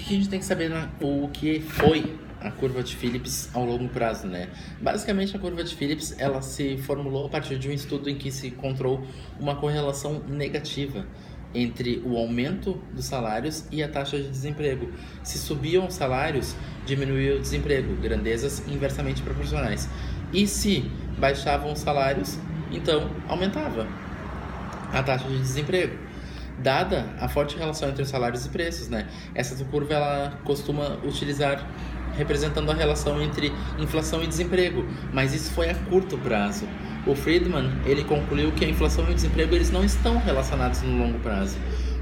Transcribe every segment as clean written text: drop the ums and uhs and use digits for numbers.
que a gente tem que saber o que foi a curva de Phillips ao longo prazo, né? Basicamente, a curva de Phillips ela se formulou a partir de um estudo em que se encontrou uma correlação negativa entre o aumento dos salários e a taxa de desemprego. Se subiam os salários, diminuía o desemprego, grandezas inversamente proporcionais. E se baixavam os salários, então aumentava a taxa de desemprego. Dada a forte relação entre os salários e preços, né? Essa curva ela costuma utilizar representando a relação entre inflação e desemprego, mas isso foi a curto prazo. O Friedman ele concluiu que a inflação e o desemprego eles não estão relacionados no longo prazo.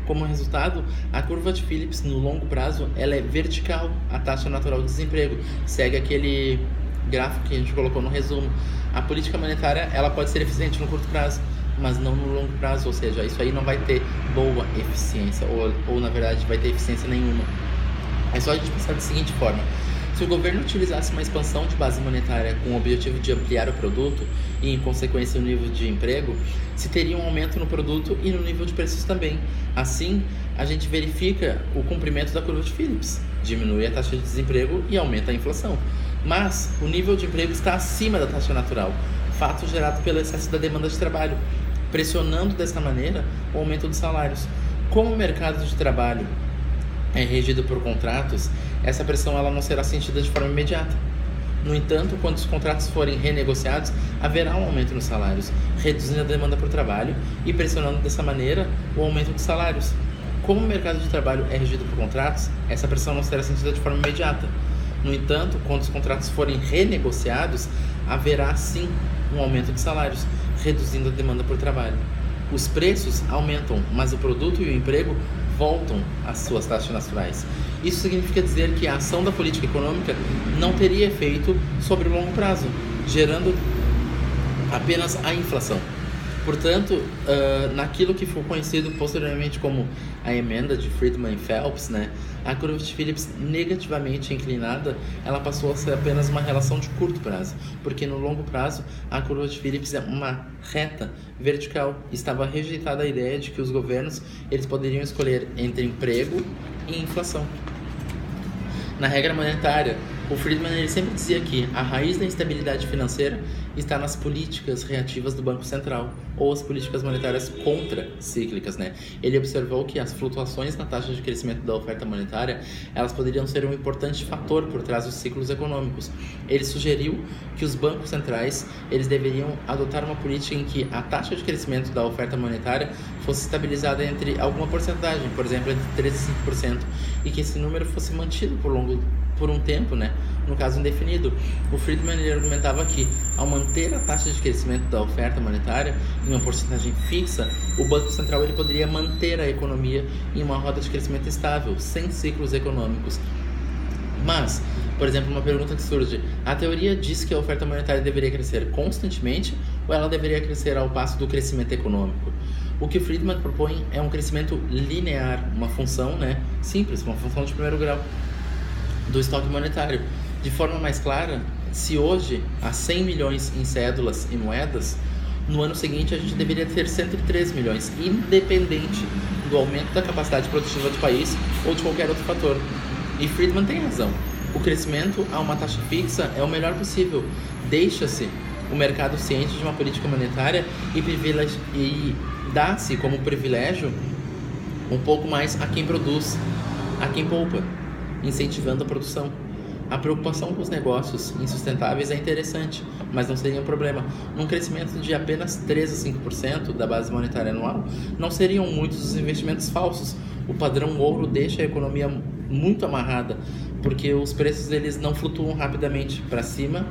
Como resultado, a curva de Phillips no longo prazo ela é vertical, a taxa natural de desemprego segue aquele gráfico que a gente colocou no resumo. A política monetária ela pode ser eficiente no curto prazo, mas não no longo prazo, ou seja, isso aí não vai ter boa eficiência, ou na verdade vai ter eficiência nenhuma. É só a gente pensar da seguinte forma: se o governo utilizasse uma expansão de base monetária com o objetivo de ampliar o produto e, em consequência, o nível de emprego, se teria um aumento no produto e no nível de preços também. Assim, a gente verifica o cumprimento da curva de Phillips, diminui a taxa de desemprego e aumenta a inflação. Mas o nível de emprego está acima da taxa natural, fato gerado pelo excesso da demanda de trabalho, pressionando dessa maneira o aumento dos salários. Como o mercado de trabalho é regido por contratos, essa pressão ela não será sentida de forma imediata. No entanto, quando os contratos forem renegociados, haverá um aumento nos salários, reduzindo a demanda por trabalho e pressionando dessa maneira o aumento dos salários. Como o mercado de trabalho é regido por contratos, essa pressão não será sentida de forma imediata. No entanto, quando os contratos forem renegociados, haverá sim um aumento de salários, reduzindo a demanda por trabalho. Os preços aumentam, mas o produto e o emprego voltam às suas taxas naturais. Isso significa dizer que a ação da política econômica não teria efeito sobre o longo prazo, gerando apenas a inflação. Portanto, naquilo que foi conhecido posteriormente como a emenda de Friedman e Phelps, né, a curva de Phillips negativamente inclinada, ela passou a ser apenas uma relação de curto prazo, porque no longo prazo a curva de Phillips é uma reta vertical. Estava rejeitada a ideia de que os governos eles poderiam escolher entre emprego e inflação. Na regra monetária, o Friedman ele sempre dizia que a raiz da instabilidade financeira está nas políticas reativas do Banco Central, ou as políticas monetárias contracíclicas, né? Ele observou que as flutuações na taxa de crescimento da oferta monetária, elas poderiam ser um importante fator por trás dos ciclos econômicos. Ele sugeriu que os bancos centrais, eles deveriam adotar uma política em que a taxa de crescimento da oferta monetária fosse estabilizada entre alguma porcentagem, por exemplo, entre 3% e 5%, e que esse número fosse mantido por um tempo, né? No caso indefinido. O Friedman ele argumentava que, ao manter a taxa de crescimento da oferta monetária em uma porcentagem fixa, o Banco Central ele poderia manter a economia em uma roda de crescimento estável, sem ciclos econômicos. Mas, por exemplo, uma pergunta que surge: a teoria diz que a oferta monetária deveria crescer constantemente ou ela deveria crescer ao passo do crescimento econômico? O que Friedman propõe é um crescimento linear, uma função, né, simples, uma função de primeiro grau do estoque monetário. De forma mais clara, se hoje há 100 milhões em cédulas e moedas, no ano seguinte a gente deveria ter 103 milhões, independente do aumento da capacidade produtiva do país ou de qualquer outro fator. E Friedman tem razão. O crescimento a uma taxa fixa é o melhor possível. Deixa-se o mercado ciente de uma política monetária e dá-se como privilégio um pouco mais a quem produz, a quem poupa, incentivando a produção. A preocupação com os negócios insustentáveis é interessante, mas não seria um problema. Num crescimento de apenas 3 a 5% da base monetária anual, não seriam muitos os investimentos falsos. O padrão ouro deixa a economia muito amarrada, porque os preços eles não flutuam rapidamente para cima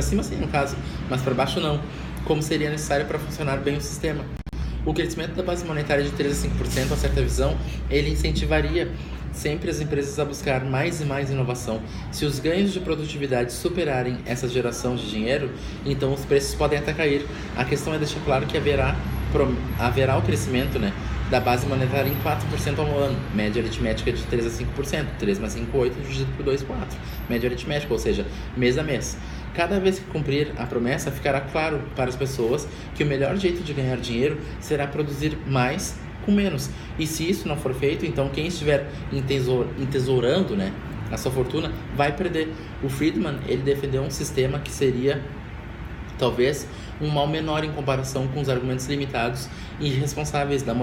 sim no caso, mas para baixo não, como seria necessário para funcionar bem o sistema. O crescimento da base monetária de 3 a 5%, a certa visão, ele incentivaria sempre as empresas a buscar mais e mais inovação. Se os ganhos de produtividade superarem essa geração de dinheiro, então os preços podem até cair. A questão é deixar claro que haverá o crescimento, né, da base monetária em 4% ao ano, média aritmética de 3 a 5%, 3 mais 5, 8, dividido por 2, 4, média aritmética, ou seja, mês a mês. Cada vez que cumprir a promessa, ficará claro para as pessoas que o melhor jeito de ganhar dinheiro será produzir mais com menos. E se isso não for feito, então quem estiver entesourando, né, a sua fortuna vai perder. O Friedman, ele defendeu um sistema que seria talvez um mal menor em comparação com os argumentos limitados e irresponsáveis da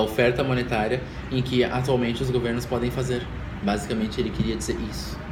oferta monetária em que atualmente os governos podem fazer. Basicamente ele queria dizer isso.